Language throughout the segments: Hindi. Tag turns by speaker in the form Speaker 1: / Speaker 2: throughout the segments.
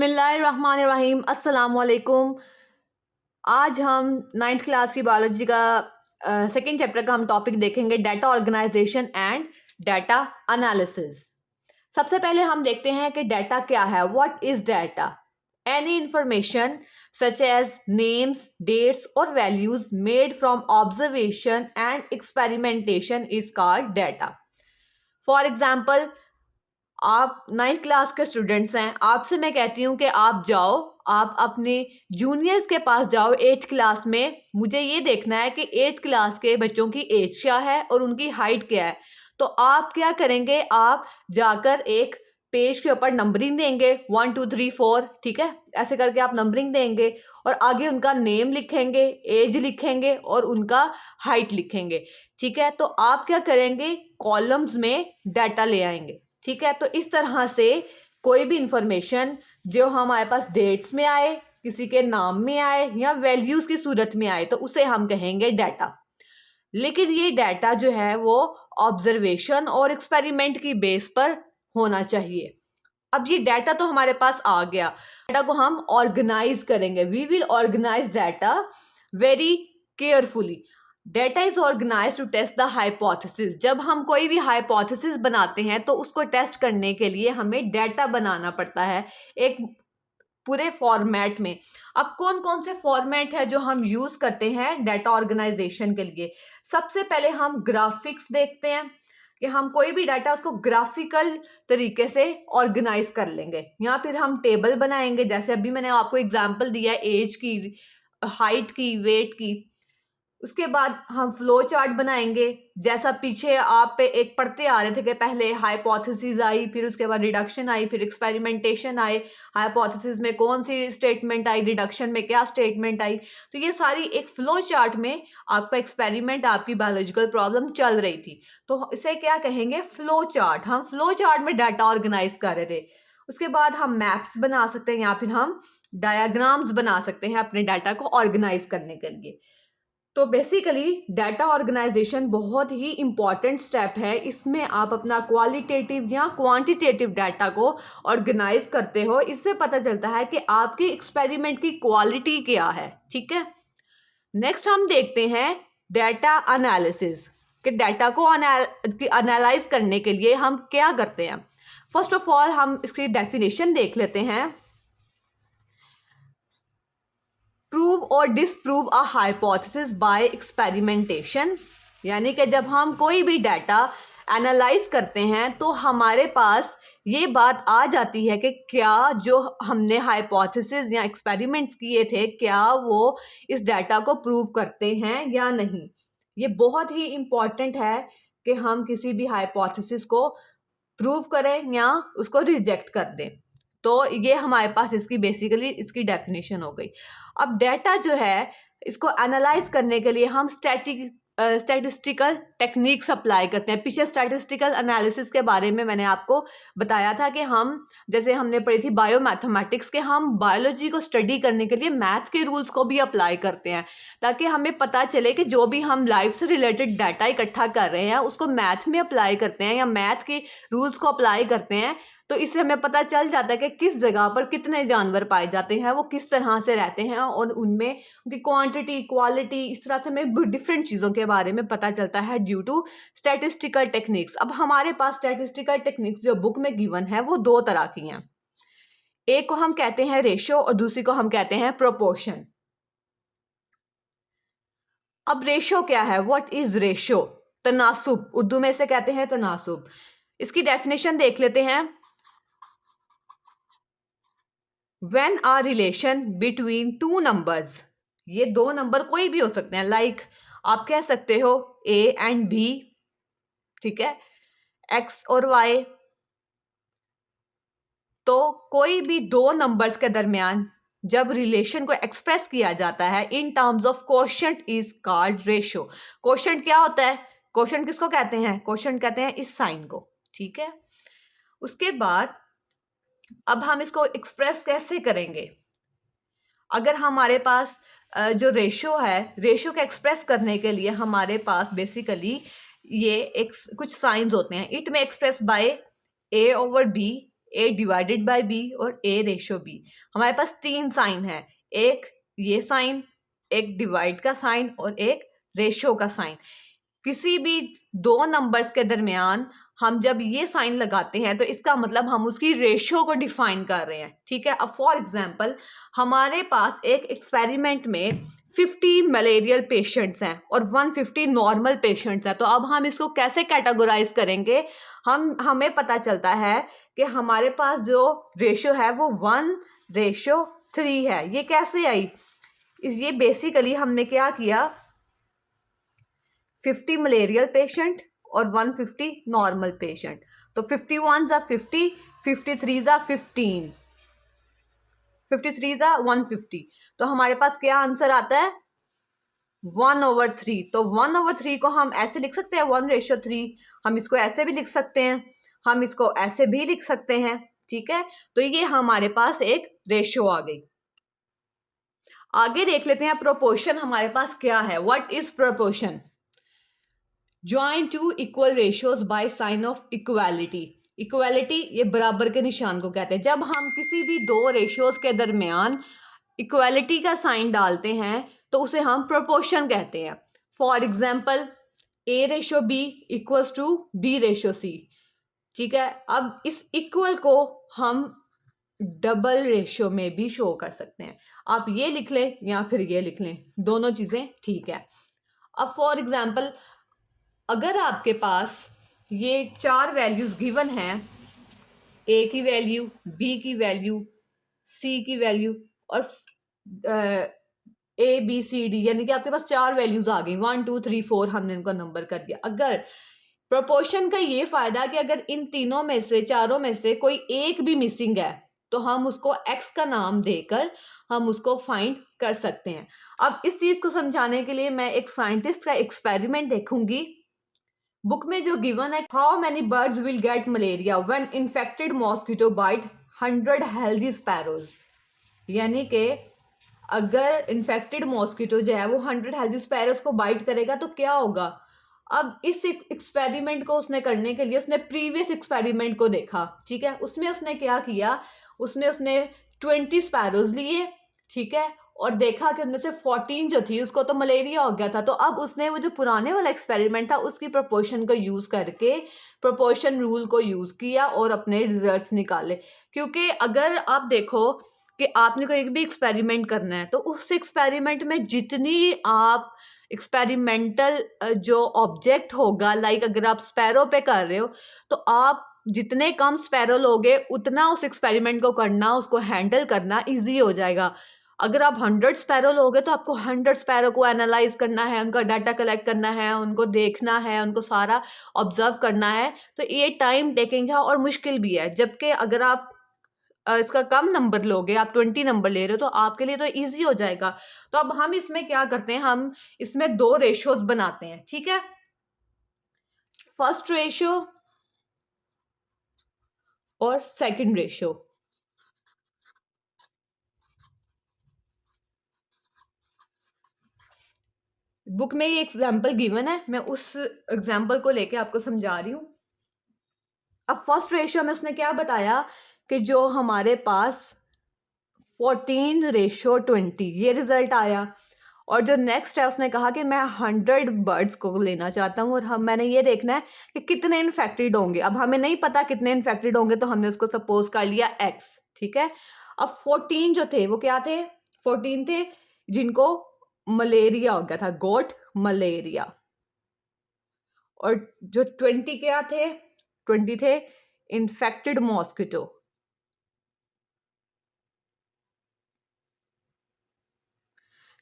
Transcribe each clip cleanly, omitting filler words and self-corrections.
Speaker 1: बिस्मिल्लाहिर्रहमानिर्रहीम। अस्सलाम वालेकुम। आज हम 9th क्लास की बायोलॉजी का सेकेंड चैप्टर का हम टॉपिक देखेंगे, data organisation and data analysis. सबसे पहले हम देखते हैं कि डाटा क्या है। What is data? Any information such as names, dates और values made from observation and experimentation is called data. For example, आप 9th क्लास के स्टूडेंट्स हैं, आपसे मैं कहती हूँ कि आप जाओ, आप अपने जूनियर्स के पास जाओ 8th क्लास में। मुझे ये देखना है कि 8th क्लास के बच्चों की एज क्या है और उनकी हाइट क्या है। तो आप क्या करेंगे, आप जाकर एक पेज के ऊपर नंबरिंग देंगे 1 2 3 4, ठीक है, ऐसे करके आप नंबरिंग देंगे और आगे उनका नेम लिखेंगे, एज लिखेंगे और उनका हाइट लिखेंगे, ठीक है। तो आप क्या करेंगे, कॉलम्स में डाटा ले आएंगे, ठीक है। तो इस तरह से कोई भी इंफॉर्मेशन जो हमारे पास डेट्स में आए, किसी के नाम में आए या वैल्यूज की सूरत में आए, तो उसे हम कहेंगे डाटा। लेकिन ये डाटा जो है वो ऑब्जर्वेशन और एक्सपेरिमेंट की बेस पर होना चाहिए। अब ये डाटा तो हमारे पास आ गया, डाटा को हम ऑर्गेनाइज करेंगे। We will organise data very carefully. Data is organise to test the hypothesis. जब हम कोई भी हाइपोथेसिस बनाते हैं तो उसको टेस्ट करने के लिए हमें डाटा बनाना पड़ता है एक पूरे फॉर्मेट में। अब कौन कौन से फॉर्मेट है जो हम यूज करते हैं डाटा ऑर्गेनाइजेशन के लिए? सबसे पहले हम ग्राफिक्स देखते हैं कि हम कोई भी डाटा उसको ग्राफिकल तरीके से ऑर्गेनाइज कर लेंगे, या फिर हम टेबल बनाएंगे। जैसे अभी मैंने आपको एग्जांपल दिया एज की, हाइट की, वेट की। उसके बाद हम फ्लो चार्ट बनाएंगे, जैसा पीछे आप पे एक पढ़ते आ रहे थे कि पहले हाइपोथेसिस आई, फिर उसके बाद रिडक्शन आई, फिर एक्सपेरिमेंटेशन आए। हाइपोथेसिस में कौन सी स्टेटमेंट आई, रिडक्शन में क्या स्टेटमेंट आई। तो ये सारी एक फ्लो चार्ट में आपका एक्सपेरिमेंट, आपकी बायोलॉजिकल प्रॉब्लम चल रही थी, तो इसे क्या कहेंगे, फ्लो चार्ट। हम फ्लो चार्ट में डाटा ऑर्गेनाइज कर रहे थे। उसके बाद हम मैप्स बना सकते हैं या फिर हम डायाग्राम्स बना सकते हैं अपने डाटा को ऑर्गेनाइज करने के लिए। तो बेसिकली डाटा ऑर्गेनाइजेशन बहुत ही इंपॉर्टेंट स्टेप है। इसमें आप अपना क्वालिटेटिव या क्वांटिटेटिव डाटा को ऑर्गेनाइज करते हो। इससे पता चलता है कि आपकी एक्सपेरिमेंट की क्वालिटी क्या है, ठीक है। नेक्स्ट हम देखते हैं डाटा एनालिसिस, कि डाटा को एनालाइज करने के लिए हम क्या करते हैं। फर्स्ट ऑफ ऑल हम इसकी डेफिनेशन देख लेते हैं। प्रूव और disprove a hypothesis by experimentation, यानी कि जब हम कोई भी डाटा एनालाइज करते हैं तो हमारे पास ये बात आ जाती है कि क्या जो हमने हाइपोथेसिस या एक्सपेरिमेंट्स किए थे, क्या वो इस डाटा को प्रूव करते हैं या नहीं। ये बहुत ही इम्पॉर्टेंट है कि हम किसी भी हाइपोथेसिस को प्रूव करें या उसको रिजेक्ट कर दें। तो ये हमारे पास इसकी बेसिकली इसकी डेफिनेशन हो गई। अब डाटा जो है, इसको एनालाइज करने के लिए हम स्टैटिस्टिकल टेक्निक्स अप्लाई करते हैं। पीछे स्टैटिस्टिकल एनालिसिस के बारे में मैंने आपको बताया था कि हम, जैसे हमने पढ़ी थी बायो मैथमेटिक्स के, हम बायोलॉजी को स्टडी करने के लिए मैथ के रूल्स को भी अप्लाई करते हैं, ताकि हमें पता चले कि जो भी हम लाइफ से रिलेटेड डाटा इकट्ठा कर रहे हैं उसको मैथ में अप्लाई करते हैं या मैथ के रूल्स को अप्लाई करते हैं। तो इससे हमें पता चल जाता है कि किस जगह पर कितने जानवर पाए जाते हैं, वो किस तरह से रहते हैं और उनमें उनकी क्वांटिटी, क्वालिटी, इस तरह से हमें डिफरेंट चीज़ों के बारे में पता चलता है ड्यू टू स्टैटिस्टिकल टेक्निक्स। अब हमारे पास स्टैटिस्टिकल टेक्निक्स जो बुक में गिवन है वो दो तरह की हैं। एक को हम कहते हैं रेशो और दूसरी को हम कहते हैं प्रोपोर्शन। अब रेशो क्या है? What is ratio? तनासुब, उर्दू में से कहते हैं तनासुब। इसकी डेफिनेशन देख लेते हैं। When a relation between two numbers, ये दो नंबर कोई भी हो सकते हैं, लाइक आप कह सकते हो A and B, ठीक है, X और Y। तो कोई भी दो नंबर्स के दरमियान जब रिलेशन को एक्सप्रेस किया जाता है in terms of quotient is called ratio. Quotient क्या होता है? कोशेंट किसको कहते हैं? कोशेंट कहते हैं इस साइन को, ठीक है। उसके बाद अब हम इसको एक्सप्रेस कैसे करेंगे? अगर हमारे पास जो रेशो है, रेशो को एक्सप्रेस करने के लिए हमारे पास बेसिकली ये एक कुछ साइंस होते हैं। इट में express bye A/B, A divided by B और A रेशो B। हमारे पास 3 साइन है, एक ये साइन, एक डिवाइड का साइन और एक रेशो का साइन। किसी भी दो नंबर्स के दरमियान हम जब ये साइन लगाते हैं तो इसका मतलब हम उसकी रेशो को डिफाइन कर रहे हैं, ठीक है। अब फॉर एग्जांपल हमारे पास एक एक्सपेरिमेंट में 50 मलेरियल पेशेंट्स हैं और 150 नॉर्मल पेशेंट्स हैं। तो अब हम इसको कैसे कैटेगराइज करेंगे? हमें पता चलता है कि हमारे पास जो रेशो है वो 1:3 है। ये कैसे आई? ये बेसिकली हमने क्या किया, 50 मलेरियल पेशेंट और 150 नॉर्मल पेशेंट। तो 51 ज़ा 50, 53 ज़ा 15, 53 ज़ा 150। तो हमारे पास क्या आंसर आता है? 1/3। तो 1/3 को हम ऐसे लिख सकते हैं 1:3। हम इसको ऐसे भी लिख सकते हैं, हम इसको ऐसे भी लिख सकते हैं, ठीक है। तो ये हमारे पास एक रेशो आ गई। आगे देख लेते हैं प्रोपोर्शन हमारे पास क्या है। What is proportion? Join to equal ratios by sign of equality. Equality ये बराबर के निशान को कहते हैं। जब हम किसी भी दो रेशियोज के दरमियान इक्वालिटी का साइन डालते हैं तो उसे हम प्रोपोर्शन कहते हैं। For example A/B equals to B/C, ठीक है। अब इस इक्वल को हम डबल रेशियो में भी शो कर सकते हैं। आप ये लिख लें या फिर ये लिख लें, दोनों चीज़ें ठीक है। अब फॉर एग्जाम्पल अगर आपके पास ये 4 वैल्यूज गिवन हैं, A की वैल्यू, B की वैल्यू, C की वैल्यू और ABCD, यानी कि आपके पास 4 वैल्यूज आ गई, 1 2 3 4 हमने इनको नंबर कर दिया। अगर प्रोपोर्शन का ये फायदा कि अगर इन तीनों में से, चारों में से कोई एक भी मिसिंग है तो हम उसको x का नाम देकर हम उसको फाइंड कर सकते हैं। अब इस चीज को समझाने के लिए मैं एक साइंटिस्ट का एक्सपेरिमेंट देखूंगी। बुक में जो गिवन है, how many birds will get malaria when infected mosquito bite 100 healthy sparrows. यानी कि अगर इन्फेक्टेड मॉस्किटो जो है वो 100 हेल्दी स्पैरोज को बाइट करेगा तो क्या होगा। अब इस एक्सपेरिमेंट को उसने करने के लिए उसने प्रीवियस एक्सपेरिमेंट को देखा, ठीक है। उसमें उसने क्या किया, उसने 20 स्पैरोज लिए, ठीक है, और देखा कि उनमें से 14 जो थी उसको तो मलेरिया हो गया था। तो अब उसने वो जो पुराने वाला एक्सपेरिमेंट था उसकी प्रोपोर्शन को यूज करके प्रोपोर्शन रूल को यूज किया और अपने रिजल्ट्स निकाले। क्योंकि अगर आप देखो कि आपने कोई भी एक्सपेरिमेंट करना है तो उस एक्सपेरिमेंट में जितनी आप एक्सपेरिमेंटल जो ऑब्जेक्ट होगा, लाइक अगर आप स्पैरो पे कर रहे हो तो आप जितने कम स्पैरो लोगे उतना उस एक्सपेरिमेंट को करना, उसको हैंडल करना इजी हो जाएगा। अगर आप 100 स्पैरो लोगे तो आपको 100 स्पैरो को एनालाइज करना है, उनका डाटा कलेक्ट करना है, उनको देखना है, उनको सारा ऑब्जर्व करना है। तो ये टाइम टेकिंग है और मुश्किल भी है। जबकि अगर आप इसका कम नंबर लोगे, आप 20 नंबर ले रहे हो तो आपके लिए तो इजी हो जाएगा। तो अब हम इसमें क्या करते हैं, हम इसमें 2 रेशियोज बनाते हैं, ठीक है। फर्स्ट रेशियो और सेकंड रेशियो। बुक में ये एग्जाम्पल गिवन है, मैं उस एग्जाम्पल को लेके आपको समझा रही हूँ। अब फर्स्ट रेशियो में उसने क्या बताया कि जो हमारे पास 14:20 ये रिजल्ट आया। और जो नेक्स्ट है उसने कहा कि मैं 100 बर्ड्स को लेना चाहता हूँ और मैंने ये देखना है कि कितने इन्फेक्टेड होंगे। अब हमें नहीं पता कितने इन्फेक्टेड होंगे तो हमने उसको सपोज कर लिया x, ठीक है। अब 14 जो थे वो क्या थे, 14 थे जिनको मलेरिया हो गया था, गोट मलेरिया। और जो 20 क्या थे, 20 थे इन्फेक्टेड मॉस्किटो।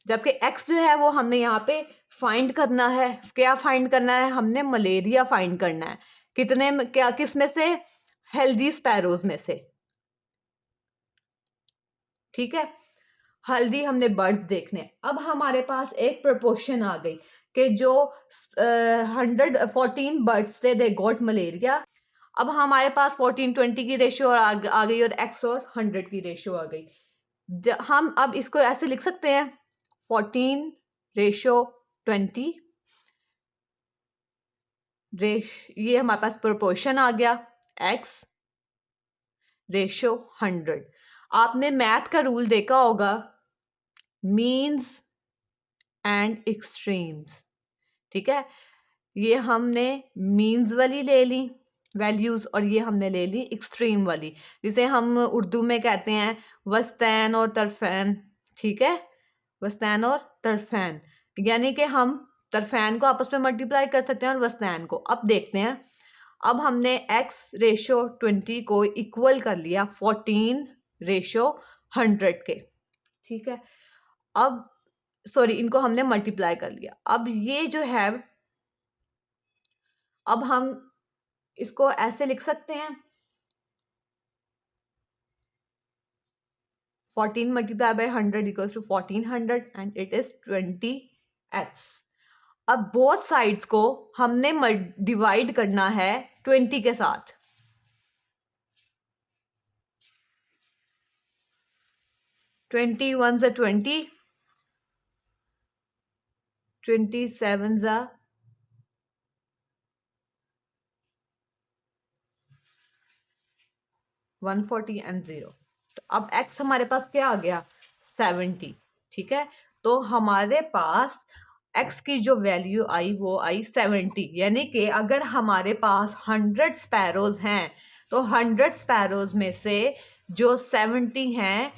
Speaker 1: जबकि x जो है वो हमने यहाँ पे फाइंड करना है। क्या फाइंड करना है? हमने मलेरिया फाइंड करना है। कितने, क्या, किस में से? हेल्दी स्पैरोज में से, ठीक है। हेल्दी हमने बर्ड्स देखने। अब हमारे पास एक प्रोपोर्शन आ गई कि जो 114 बर्ड्स थे दे गॉट मलेरिया। अब हमारे पास 14:20 की रेशियो आ गई और x और 100 की रेशियो आ गई। हम अब इसको ऐसे लिख सकते हैं 14:20 ये हमारे पास प्रोपोर्शन आ गया x। रेशो 100। आपने मैथ का रूल देखा होगा, मीन्स एंड एक्सट्रीम्स। ठीक है, ये हमने मीन्स वाली ले ली वैल्यूज़ और ये हमने ले ली एक्सट्रीम वाली, जिसे हम उर्दू में कहते हैं वस्तैन और तरफैन। ठीक है, वस्तैन और तरफैन, यानी कि हम तरफैन को आपस में मल्टीप्लाई कर सकते हैं और वस्तैन को। अब देखते हैं, अब हमने x रेशो 20 को इक्वल कर लिया 14 रेशो 100 के। ठीक है, अब सॉरी, इनको हमने मल्टीप्लाई कर लिया। अब ये जो है, अब हम इसको ऐसे लिख सकते हैं, 14 multiply by 100 equals to 1400 and it is 20x। अब बोथ साइड्स को हमने डिवाइड करना है 20 के साथ। 20 1 ज़ा 20, 27 ज़ा 140 एंड 0। तो अब x हमारे पास क्या आ गया, 70। ठीक है, तो हमारे पास x की जो वैल्यू आई वो आई 70, यानी कि अगर हमारे पास 100 स्पैरोज हैं तो 100 स्पैरोज में से जो 70 हैं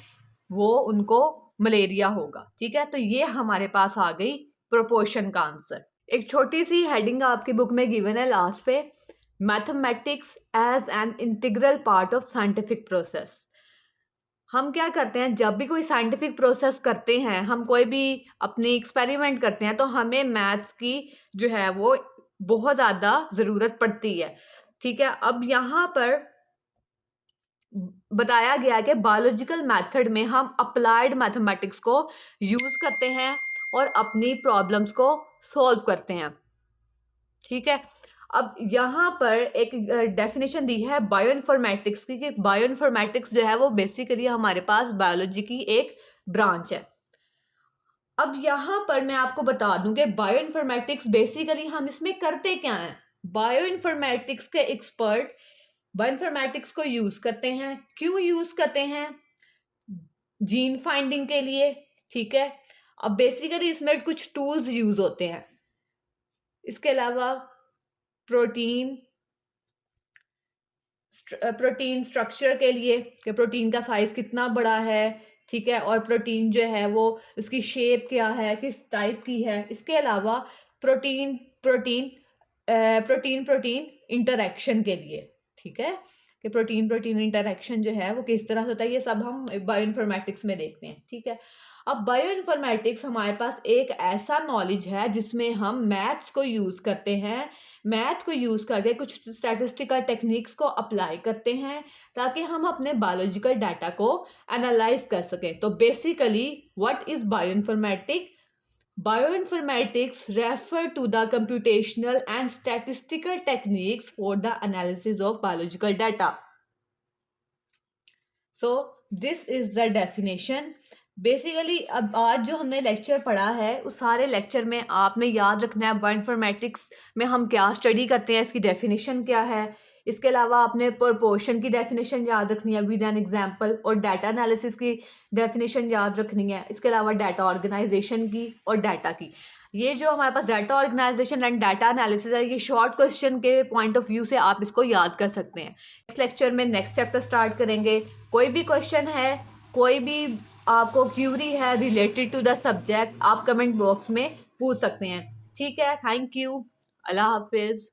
Speaker 1: वो उनको मलेरिया होगा। ठीक है, तो ये हमारे पास आ गई प्रोपोर्शन का आंसर। एक छोटी सी हेडिंग आपकी बुक में गिवन है लास्ट पे, mathematics as an integral part of scientific process. हम क्या करते हैं, जब भी कोई साइंटिफिक प्रोसेस करते हैं, हम कोई भी अपनी एक्सपेरिमेंट करते हैं, तो हमें मैथ्स की जो है वो बहुत ज़्यादा ज़रूरत पड़ती है। ठीक है, अब यहाँ पर बताया गया कि बायोलॉजिकल मेथड में हम अप्लाइड मैथमेटिक्स को यूज़ करते हैं और अपनी प्रॉब्लम्स को सॉल्व करते हैं। ठीक है, अब यहाँ पर एक डेफिनेशन दी है बायोइन्फॉर्मेटिक्स की, कि बायोइन्फॉर्मेटिक्स जो है वो बेसिकली हमारे पास बायोलॉजी की एक ब्रांच है। अब यहाँ पर मैं आपको बता दूं कि बायोइन्फॉर्मेटिक्स बेसिकली हम इसमें करते क्या हैं। बायोइन्फॉर्मेटिक्स के एक्सपर्ट बायोइन्फॉर्मेटिक्स को यूज़ करते हैं। क्यों यूज़ करते हैं, जीन फाइंडिंग के लिए। ठीक है, अब बेसिकली इसमें कुछ टूल्स यूज़ होते हैं। इसके अलावा प्रोटीन स्ट्रक्चर के लिए, कि प्रोटीन का साइज कितना बड़ा है। ठीक है, और प्रोटीन जो है वो उसकी शेप क्या है, किस टाइप की है। इसके अलावा protein protein protein protein interaction के लिए। ठीक है, कि प्रोटीन प्रोटीन इंटरेक्शन जो है वो किस तरह से होता है, ये सब हम बायोइन्फॉर्मेटिक्स में देखते हैं। ठीक है, अब बायोइन्फॉर्मेटिक्स हमारे पास एक ऐसा नॉलेज है जिसमें हम मैथ्स को यूज़ करते हैं। मैथ को यूज़ करके कुछ स्टैटिस्टिकल टेक्निक्स को अप्लाई करते हैं ताकि हम अपने बायोलॉजिकल डाटा को एनालाइज कर सकें। तो basically what is bioinformatics? Bioinformatics refer to the computational and statistical techniques for the analysis of biological data. So this is the definition. Basically अब आज जो हमने लेक्चर पढ़ा है उस सारे लेक्चर में आपने याद रखना है बायोइन्फॉर्मेटिक्स में हम क्या स्टडी करते हैं, इसकी डेफिनेशन क्या है। इसके अलावा आपने प्रोपोर्शन की डेफिनेशन याद रखनी है विद एन एग्जांपल, और डाटा एनालिसिस की डेफिनेशन याद रखनी है। इसके अलावा डाटा ऑर्गेनाइजेशन की और डाटा की। ये जो हमारे पास data organisation and data analysis है, ये शॉर्ट क्वेश्चन के पॉइंट ऑफ व्यू से आप इसको याद कर सकते हैं। नेक्स्ट लेक्चर में नेक्स्ट चैप्टर स्टार्ट करेंगे। कोई भी क्वेश्चन है, कोई भी आपको क्यूरी है रिलेटेड टू द सब्जेक्ट, आप कमेंट बॉक्स में पूछ सकते हैं। ठीक है, थैंक यू, अल्लाह हाफिज़।